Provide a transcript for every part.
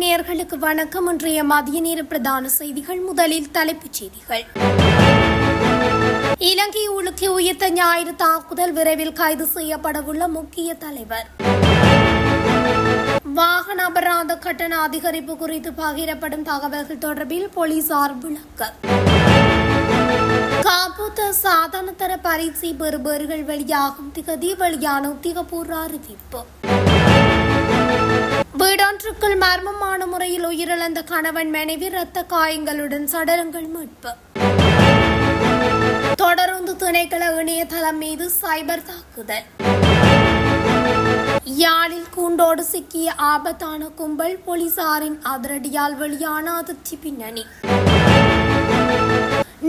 நேயர்களுக்கு வணக்கம். இன்றைய மதிய நேர பிரதான செய்திகள். முதலில் தலைப்புச் செய்திகள். இலங்கை உலுக்கி உயிர்த்த ஞாயிறு தாக்குதல், விரைவில் கைது செய்யப்படவுள்ள முக்கிய தலைவர். வாகன அபராத கட்டண அதிகரிப்பு குறித்து பகிரப்படும் தகவல்கள் தொடர்பில் போலீசார் விளக்கம். காப்போத்த சாதாரணதர பரீட்சை பெறுபவர்கள் வெளியாகும் திகதி வெளியான உத்தியோகபூர்வ அறிவிப்பு. வீடொன்றுக்குள் மர்மமான முறையில் உயிரிழந்த கணவன் மனைவி இரத்த காயங்களுடன் சடலங்கள் மீட்பு. தொடர்ந்து திணைக்கள இணையதளம் மீது சைபர் தாக்குதல். யாழில் கூண்டோடு சிக்கிய ஆபத்தான கும்பல், போலீசாரின் அதிரடியால் வெளியான அதிர்ச்சி பின்னணி.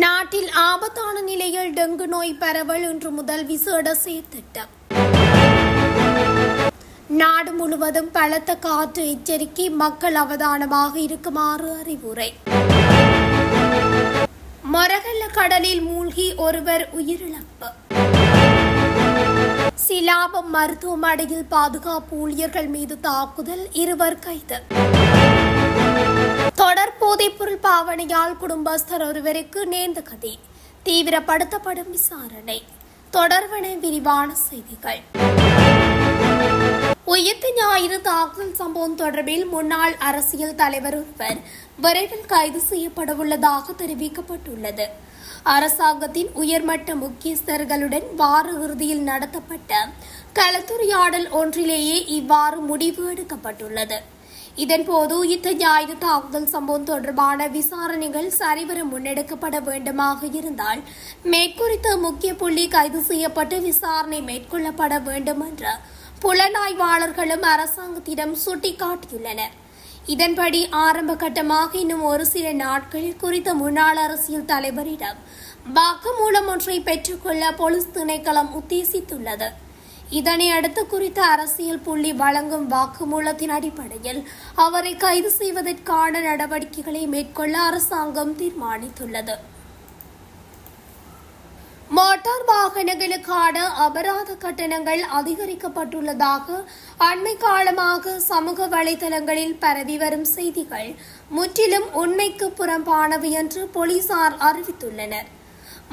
நாட்டில் ஆபத்தான நிலையில் டெங்கு நோய் பரவல், இன்று முதல் விசேட செயற்திட்டம். நாடு முழுவதும் பலத்த காற்று எச்சரிக்கை, மக்கள் அவதானமாக இருக்குமாறு அறிவுரை. மொரகல்ல கடலில் மூழ்கி ஒருவர் உயிரிழப்பு. சிலாபம் மருத்துவமனையில் பாதுகாப்பு ஊழியர்கள் மீது தாக்குதல், 2 கைது. தொடர் போதைப்பொருள் பாவனையால் குடும்பஸ்தர் ஒருவருக்கு நேர்ந்த கதி, தீவிரப்படுத்தப்படும் விசாரணை. தொடர்வன விரிவான செய்திகள். உயிர்த்த ஞாயிறு தாக்குதல் சம்பவம் தொடர்பில் முன்னாள் அரசியல் தலைவர் ஒருவர் விரைவில் கைது செய்யப்படவுள்ளதாக தெரிவிக்கப்பட்டுள்ளது. அரசாங்கத்தின் உயர்மட்ட முக்கியஸ்தர்களுடன் வார இறுதியில் நடத்தப்பட்ட கலந்துரையாடல் ஒன்றிலேயே இவ்வாறு முடிவு எடுக்கப்பட்டுள்ளது. இதன்போது உயிர்த்த ஞாயிறு தாக்குதல் சம்பவம் தொடர்பான விசாரணைகள் சரிவர முன்னெடுக்கப்பட வேண்டுமாக இருந்தால் மேற்குறித்த முக்கிய புள்ளி கைது செய்யப்பட்டு விசாரணை மேற்கொள்ளப்பட வேண்டும் என்ற புலனாய்வாளர்களும் அரசாங்கத்திடம் சுட்டிக்காட்டியுள்ளனர். இதன்படி ஆரம்ப கட்டமாக இன்னும் ஒரு சில நாட்களில் குறித்த முன்னாள் அரசியல் தலைவரிடம் வாக்குமூலம் ஒன்றை பெற்றுக்கொள்ள போலீஸ் திணைக்களம் உத்தேசித்துள்ளது. இதனை அடுத்து குறித்த அரசியல் புள்ளி வழங்கும் வாக்குமூலத்தின் அடிப்படையில் அவரை கைது செய்வதற்கான நடவடிக்கைகளை மேற்கொள்ள அரசாங்கம் தீர்மானித்துள்ளது. மோட்டார் வாகனங்களுக்கான அபராத கட்டணங்கள் அதிகரிக்கப்பட்டுள்ளதாக அண்மை காலமாக சமூக வலைதளங்களில் பரவி வரும் செய்திகள் முற்றிலும் உண்மைக்கு புறம்பானவை என்று போலீசார் அறிவித்துள்ளனர்.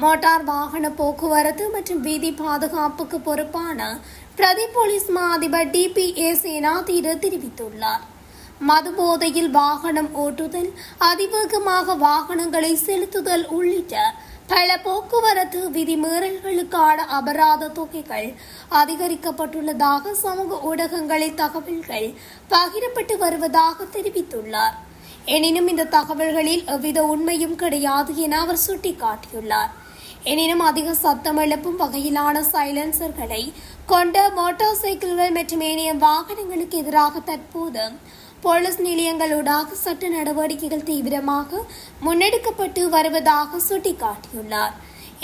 மோட்டார் வாகன போக்குவரத்து மற்றும் வீதி பாதுகாப்புக்கு பொறுப்பான பிரதி போலீஸ் மா அதிபர் DPA சேனாதீர தெரிவித்துள்ளார். மது போதையில் வாகனம் ஓட்டுதல், அதிவேகமாக வாகனங்களை செலுத்துதல் உள்ளிட்ட பல போக்குவரத்து விதிமீறல்களுக்கான அபராத தொகைகள் அதிகரிக்கப்பட்டுள்ளதாக சமூக ஊடகங்களில் தகவல்கள் பகிரப்பட்டு வருவதாக தெரிவித்துள்ளார். எனினும் இந்த தகவல்களில் எவ்வித உண்மையும் கிடையாது என அவர் சுட்டிக்காட்டியுள்ளார். எனினும் அதிக சத்தம் எழுப்பும் வகையிலான சைலன்சர்களை கொண்ட மோட்டார் சைக்கிள்கள் மற்றும் ஏனைய வாகனங்களுக்கு எதிராக தற்போது போலீஸ் நிலையங்களூடாக சட்ட நடவடிக்கைகள் தீவிரமாக முன்னெடுக்கப்பட்டு வருவதாக சுட்டிக்காட்டியுள்ளார்.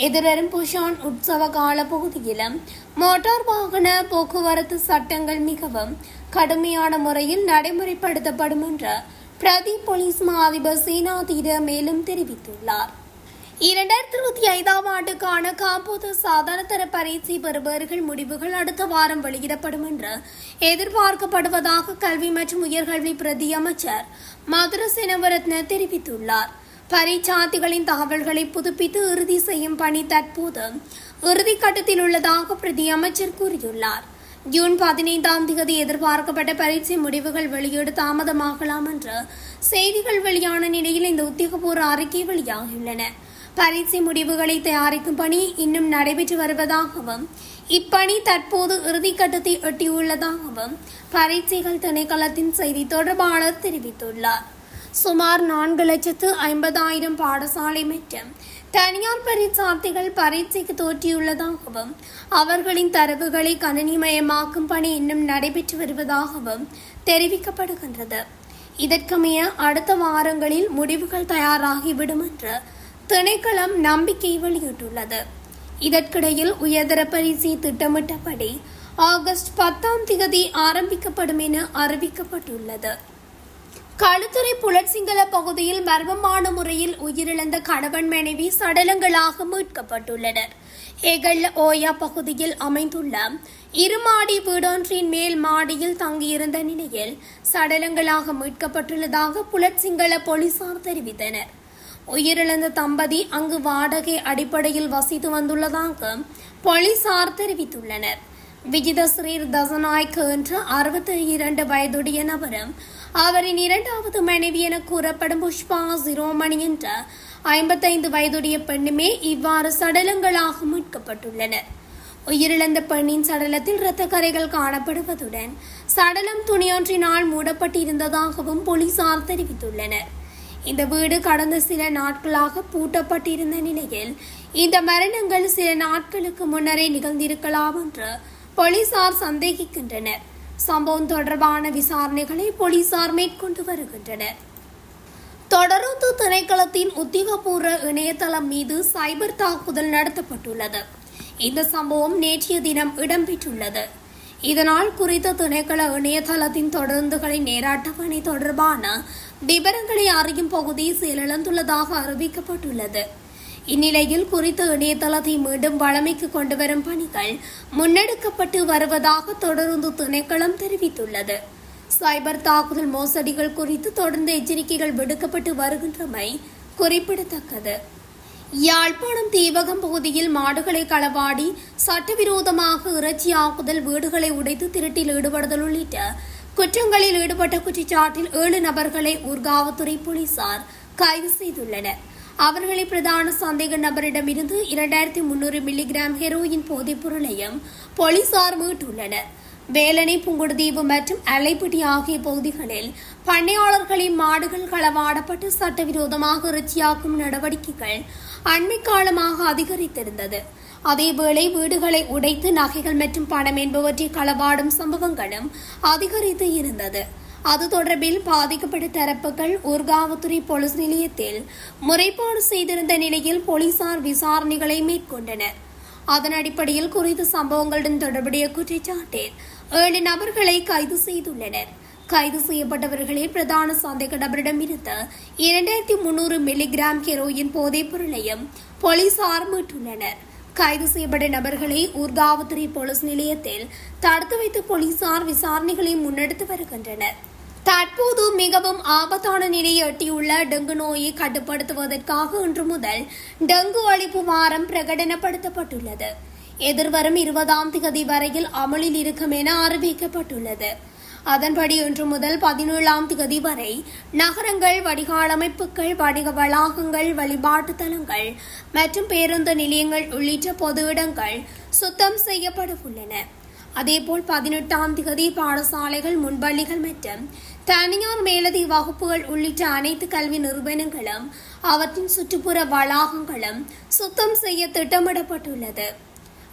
எதிர்வரும் புஷான் உற்சவ கால பகுதியிலும் மோட்டார் வாகன போக்குவரத்து சட்டங்கள் மிகவும் கடுமையான முறையில் நடைமுறைப்படுத்தப்படும் என்று பிரதி போலீஸ் மா அதிபர் சேனாதீர மேலும் தெரிவித்துள்ளார். 2025 ஆண்டுக்கான காப்போத்த சாதாரணதர பரீட்சை பெறுபவர்கள் முடிவுகள் அடுத்த வாரம் வெளியிடப்படும் என்று எதிர்பார்க்கப்படுவதாக கல்வி மற்றும் உயர்கல்வி பிரதி அமைச்சர் மதுர செனவரத்ன தெரிவித்துள்ளார். பரீட்சார்த்திகளின் தகவல்களை புதுப்பித்து இறுதி செய்யும் பணி தற்போது இறுதிக்கட்டத்தில் உள்ளதாக பிரதி அமைச்சர் கூறியுள்ளார். ஜூன் 15ஆம் தேதி எதிர்பார்க்கப்பட்ட பரீட்சை முடிவுகள் வெளியீடு தாமதமாகலாம் என்று செய்திகள் வெளியான நிலையில் இந்த உத்தியோகபூர்வ அறிக்கை வெளியாகியுள்ளன. பரீட்சை முடிவுகளை தயாரிக்கும் பணி இன்னும் நடைபெற்று வருவதாகவும் இப்பணி தற்போது இறுதிக்கட்டத்தை எட்டியுள்ளதாகவும் பரீட்சைகள் திணைக்களத்தின் செய்தி தொடர்பாளர் தெரிவித்துள்ளார். சுமார் 4,50,000 பாடசாலை மற்றும் தனியார் பரீட்சார்த்திகள் பரீட்சைக்கு தோற்றியுள்ளதாகவும் அவர்களின் தரவுகளை கணினிமயமாக்கும் பணி இன்னும் நடைபெற்று வருவதாகவும் தெரிவிக்கப்படுகின்றது. இதற்கமைய அடுத்த வாரங்களில் முடிவுகள் தயாராகிவிடும் என்று திணைக்களம் நம்பிக்கை வெளியிட்டுள்ளது. இதற்கிடையில் உயர்தர பரீட்சை திட்டமிட்டபடி ஆகஸ்ட் 10ஆம் தேதி ஆரம்பிக்கப்படும் என அறிவிக்கப்பட்டுள்ளது. களுத்துறை புலட்சிங்கல பகுதியில் மர்மமான முறையில் உயிரிழந்த கணவன் மனைவி சடலங்களாக மீட்கப்பட்டுள்ளனர். ஏகல்ல ஓயா பகுதியில் அமைந்துள்ள இருமாடி வீடொன்றின் மேல் மாடியில் தங்கியிருந்த நிலையில் சடலங்களாக மீட்கப்பட்டுள்ளதாக புலட்சிங்கல போலீசார் தெரிவித்தனர். உயிரிழந்த தம்பதி அங்கு வாடகை அடிப்படையில் வசித்து வந்துள்ளதாக போலீசார் தெரிவித்துள்ளனர். விஜிதஸ்ரீர் தசநாயக் என்ற 62 வயதுடைய நபரும் அவரின் இரண்டாவது மனைவி என கூறப்படும் புஷ்பா சிரோமணி என்ற 55 வயதுடைய பெண்ணுமே இவ்வாறு சடலங்களாக மீட்கப்பட்டுள்ளனர். உயிரிழந்த பெண்ணின் சடலத்தில் இரத்த கரைகள் காணப்படுவதுடன் சடலம் துணியொன்றினால் மூடப்பட்டிருந்ததாகவும் போலீசார் தெரிவித்துள்ளனர். இந்த வீடு கடந்த சில நாட்களாக பூட்டப்பட்டிருந்த நிலையில் இந்த மரணங்கள் சில நாட்களுக்கு முன்னரே நிகழ்ந்திருக்கலாம் என்று போலீசார் சந்தேகிக்கின்றனர். சம்பவம் தொடர்பான விசாரணைகளை போலீசார் மேற்கொண்டு வருகின்றனர். தொடருந்து திணைக்களத்தின் உத்தியோகபூர்வ இணையதளம் மீது சைபர் தாக்குதல் நடத்தப்பட்டுள்ளது. இந்த சம்பவம் நேற்றைய தினம் இடம்பெற்றுள்ளது. இதனால் குறித்த திணைக்கள இணையதளத்தின் தொடருந்துகளின் நேராட்டப்பணி தொடர்பான விவரங்களை அறியும் பகுதி செயலிழந்துள்ளதாக அறிவிக்கப்பட்டுள்ளது. இந்நிலையில் குறித்த இணையதளத்தை மீண்டும் வழமைக்கு கொண்டுவரும் பணிகள் முன்னெடுக்கப்பட்டு வருவதாக தொடருந்து திணைக்களம் தெரிவித்துள்ளது. சைபர் தாக்குதல் மோசடிகள் குறித்து தொடர்ந்து எச்சரிக்கைகள் விடுக்கப்பட்டு வருகின்றமை குறிப்பிடத்தக்கது. யாழ்ப்பாணம் தீவகம் பகுதியில் மாடுகளை களவாடி சட்டவிரோதமாக இறைச்சியாக்குதல், வீடுகளை உடைத்து திருட்டில் ஈடுபடுதல் உள்ளிட்ட குற்றங்களில் ஈடுபட்ட குற்றச்சாட்டில் 7 நபர்களை ஊர்காவல்துறை போலீசார் கைது செய்துள்ளனர். அவர்களை பிரதான சந்தேக நபரிடமிருந்து 2300 மில்லிகிராம் ஹெரோயின் போதைப் பொருளையும் போலீசார் மீட்டுள்ளனர். வேலனை, புங்குடுதீவு மற்றும் அலைப்பட்டி ஆகிய பகுதிகளில் பண்ணையாளர்களின் மாடுகள் களவாடப்பட்டு சட்டவிரோதமாக இறைச்சியாக்கும் நடவடிக்கைகள் அண்மை காலமாக அதிகரித்திருந்தது. அதேவேளை வீடுகளை உடைத்து நகைகள் மற்றும் பணம் என்பவற்றை களவாடும் சம்பவங்களும் அதிகரித்து இருந்தது. அது தொடர்பில் பாதிக்கப்பட்ட தரப்புகள் ஊர்காவல்துறை போலீஸ் நிலையத்தில் முறைப்பாடு செய்திருந்த நிலையில் போலீசார் விசாரணைகளை மேற்கொண்டனர். அதன் அடிப்படையில் குறித்த சம்பவங்களுடன் தொடர்புடைய குற்றச்சாட்டில் 7 நபர்களை கைது செய்துள்ளனர். கைது செய்யப்பட்டவர்களில் பிரதான சந்தேக நபரிடமிருந்து 2300 மில்லிகிராம் ஹெரோயின் போதைப் பொருளையும் போலீசார் மீட்டுள்ளனர். கைது செய்யப்பட்ட நபர்களை ஊர்காவல்துறை போலீஸ் நிலையத்தில் தடுத்து வைத்து போலீசார் விசாரணைகளை முன்னெடுத்து வருகின்றனர். தற்போது மிகவும் ஆபத்தான நிலையை எட்டியுள்ள டெங்கு நோயை கட்டுப்படுத்துவதற்காக இன்று முதல் டெங்கு ஒழிப்பு வாரம் பிரகடனப்படுத்தப்பட்டுள்ளது. எதிர்வரும் 20ஆம் தேதி வரையில் அமலில் இருக்கும் என அறிவிக்கப்பட்டுள்ளது. அதன்படி இன்று முதல் 17ஆம் தேதி வரை நகரங்கள், வடிகால் அமைப்புகள், வணிக வளாகங்கள், வழிபாட்டு தலங்கள் மற்றும் பேருந்து நிலையங்கள் உள்ளிட்ட பொது இடங்கள் சுத்தம் செய்யப்பட உள்ளன. அதேபோல் 18ஆம் தேதி பாடசாலைகள், முன்பள்ளிகள் மற்றும் தனியார் மேலதிக வகுப்புகள் உள்ளிட்ட அனைத்து கல்வி நிறுவனங்களும் அவற்றின் சுற்றுப்புற வளாகங்களும் சுத்தம் செய்ய திட்டமிடப்பட்டுள்ளது.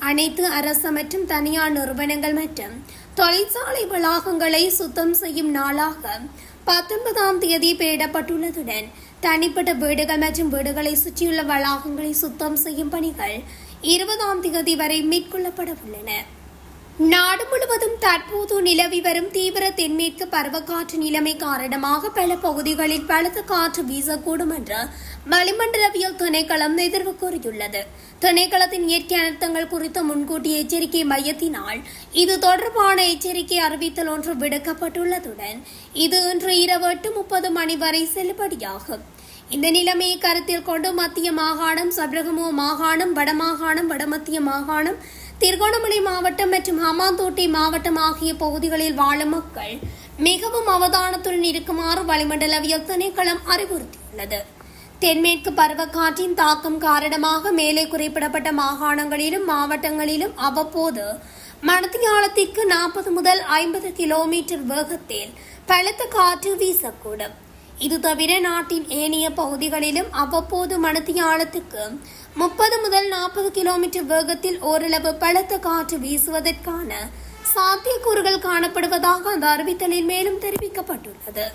அனைத்து அரசு மற்றும் தனியார் நிறுவனங்கள் மற்றும் தொழிற்சாலை வளாகங்களை சுத்தம் செய்யும் நாளாக 19ஆம் தேதி பெயரிடப்பட்டுள்ளதுடன் தனிப்பட்ட வீடுகள் மற்றும் வீடுகளை சுற்றியுள்ள வளாகங்களை சுத்தம் செய்யும் பணிகள் 20ஆம் தேதி வரை மேற்கொள்ளப்பட உள்ளன. நாடு முழுவதும் தற்போது நிலவி வரும் தீவிர தென்மேற்கு பருவக்காற்று நிலைமை காரணமாக பல பகுதிகளில் பலத்த காற்று வீசக்கூடும் என்று வளிமண்டலவியல் திணைக்களம் எதிர்வு கூறியுள்ளது. திணைக்களத்தின் இயற்கை அனர்த்தங்கள் குறித்த முன்கூட்டிய எச்சரிக்கை மையத்தினால் இது தொடர்பான எச்சரிக்கை அறிவித்தல் ஒன்று விடுக்கப்பட்டுள்ளதுடன் இது இன்று இரவு 8:30 மணி வரை செல்லுபடியாகும். இந்த நிலைமையை கருத்தில் கொண்டு மத்திய மாகாணம், சபரகமு மாகாணம், வடமாகாணம், வடமத்திய மாகாணம், திருகோணமலை மாவட்டம் மற்றும் ஹமாந்தோட்டை மாவட்டம் ஆகிய பகுதிகளில் வாழும் மக்கள் மிகவும் அவதானத்துடன் இருக்குமாறு வளிமண்டலவியல் திணைக்களம் அறிவுறுத்தியுள்ளது. தென்மேற்கு பருவக்காற்றின் தாக்கம் காரணமாக மேலே குறிப்பிடப்பட்ட மாகாணங்களிலும் மாவட்டங்களிலும் அவ்வப்போது மணித்தியாலத்திற்கு 40 முதல் 50 கிலோமீட்டர் வேகத்தில் பலத்த காற்று வீசக்கூடும். இது தவிர நாட்டின் ஏனைய பகுதிகளிலும் அவ்வப்போது மணித்தியாலத்துக்கு 30 முதல் 40 கிலோமீட்டர் வேகத்தில் ஓரளவு பலத்த காற்று வீசுவதற்கான சாத்தியக்கூறுகள் காணப்படுவதாக அந்த அறிவித்தலில் மேலும் தெரிவிக்கப்பட்டுள்ளது.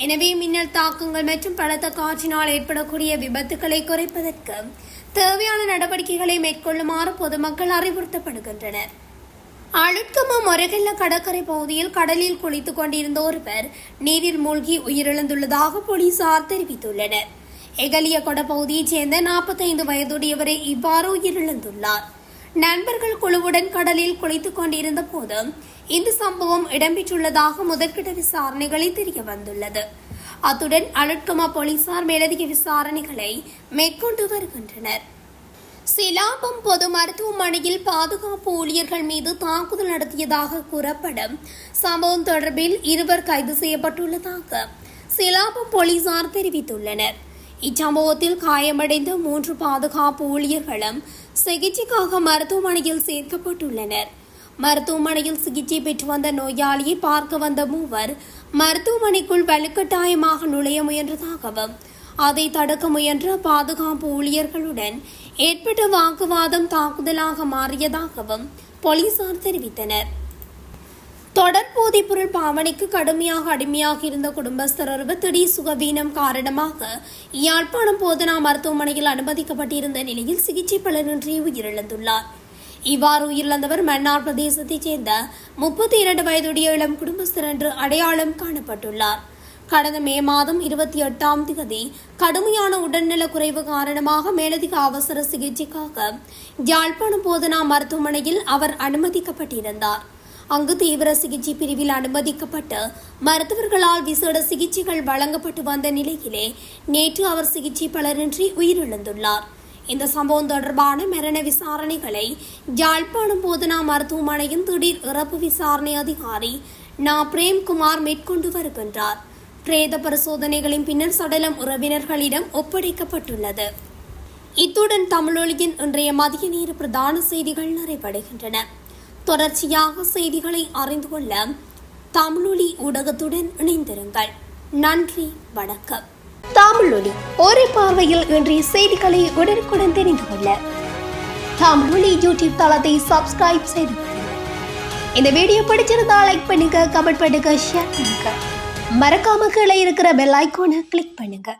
எனவே மின்னல் தாக்கங்கள் மற்றும் பலத்த காற்றினால் ஏற்படக்கூடிய விபத்துக்களை குறைப்பதற்கு தேவையான நடவடிக்கைகளை மேற்கொள்ளுமாறு பொதுமக்கள் அறிவுறுத்தப்படுகின்றனர். அழுட்கம மொரகல்ல கடற்கரை பகுதியில் கடலில் குளித்துக் கொண்டிருந்த ஒருவர் நீரில் மூழ்கி உயிரிழந்துள்ளதாக போலீசார் தெரிவித்துள்ளனர். எகலியகொட பகுதியைச் சேர்ந்த 45 வயதுடையவரை இவ்வாறு உயிரிழந்துள்ளார். நண்பர்கள் குழுவுடன் கடலில் குளித்துக் கொண்டிருந்த போது இந்த சம்பவம் இடம்பெற்றுள்ளதாக முதற்கட்ட விசாரணைகளில் தெரிய வந்துள்ளது. அத்துடன் அழுட்கம போலீசார் மேலதிக விசாரணைகளை மேற்கொண்டு வருகின்றனர். சிலாபம் பொது மருத்துவமனையில் பாதுகாப்பு ஊழியர்கள் மீது தாக்குதல் நடத்தியதாக கூறப்படும் சம்பவம் தொடர்பில் 2 கைது செய்யப்பட்டுள்ளதாக சிலாபம் போலீசார் தெரிவித்துள்ளனர். இச்சம்பவத்தில் காயமடைந்த 3 பாதுகாப்பு ஊழியர்களும் சிகிச்சைக்காக மருத்துவமனையில் சேர்க்கப்பட்டுள்ளனர். மருத்துவமனையில் சிகிச்சை பெற்று வந்த நோயாளியை பார்க்க வந்த 3 மருத்துவமனைக்குள் வலுக்கட்டாயமாக நுழைய முயன்றதாகவும் அதை தடுக்க முயன்ற பாதுகாப்பு ஊழியர்களுடன் ஏற்பட்ட வாக்குவாதம் தாக்குதலாக மாறியதாகவும் போலீசார் தெரிவித்தனர். தொடர் போதைப்பொருள் பாவனைக்கு கடுமையாக அடிமையாக இருந்த குடும்பஸ்தர் ஒருவர் திடீர் சுகவீனம் காரணமாக யாழ்ப்பாணம் போதனா மருத்துவமனையில் அனுமதிக்கப்பட்டிருந்த நிலையில் சிகிச்சை பலனின்றி உயிரிழந்துள்ளார். இவ்வாறு உயிரிழந்தவர் மன்னார் பிரதேசத்தைச் சேர்ந்த 32 வயதுடைய இளம் குடும்பஸ்தர் என்று அடையாளம் காணப்பட்டுள்ளார். கடந்த மே மாதம் 28ஆம் தேதி கடுமையான உடல்நலக் குறைவு காரணமாக மேலதிக அவசர சிகிச்சைக்காக யாழ்ப்பாணம் போதனா மருத்துவமனையில் அவர் அனுமதிக்கப்பட்டிருந்தார். அங்கு தீவிர சிகிச்சை பிரிவில் அனுமதிக்கப்பட்டு மருத்துவர்களால் விசேட சிகிச்சைகள் வழங்கப்பட்டு வந்த நிலையிலே நேற்று அவர் சிகிச்சை பலனின்றி உயிரிழந்துள்ளார். இந்த சம்பவம் தொடர்பான மரண விசாரணைகளை யாழ்ப்பாணம் போதனா மருத்துவமனையின் திடீர் இறப்பு விசாரணை அதிகாரி பிரேம்குமார் மேற்கொண்டு வருகின்றார். பிரேத பரிசோதனைகளின் பின்னர் சடலம் உறவினர்களிடம் ஒப்படைக்கப்பட்டுள்ளது. இத்துடன் தமிழொலியின் இன்றைய மதிய நேர பிரதான செய்திகள் நிறைவடைகின்றன. தொடர்ச்சியாக செய்திகளை அறிந்து கொள்ள தமிழொலி ஊடகத்துடன் இணைந்திருங்கள். நன்றி, வணக்கம். தமிழொலி ஒரே பார்வையில் இன்றைய செய்திகளை உடனுக்குடன் தெரிந்து கொள்ள தமிழொலி யூடியூப் தளத்தை சப்ஸ்கிரைப் செய்து இந்த வீடியோ பிடிச்சிருந்தா லைக் பண்ணுங்க, கமெண்ட் பண்ணுங்க, ஷேர் பண்ணுங்க. மறக்காம கீழே இருக்கிற பெல் ஐகானை கிளிக் பண்ணுங்க.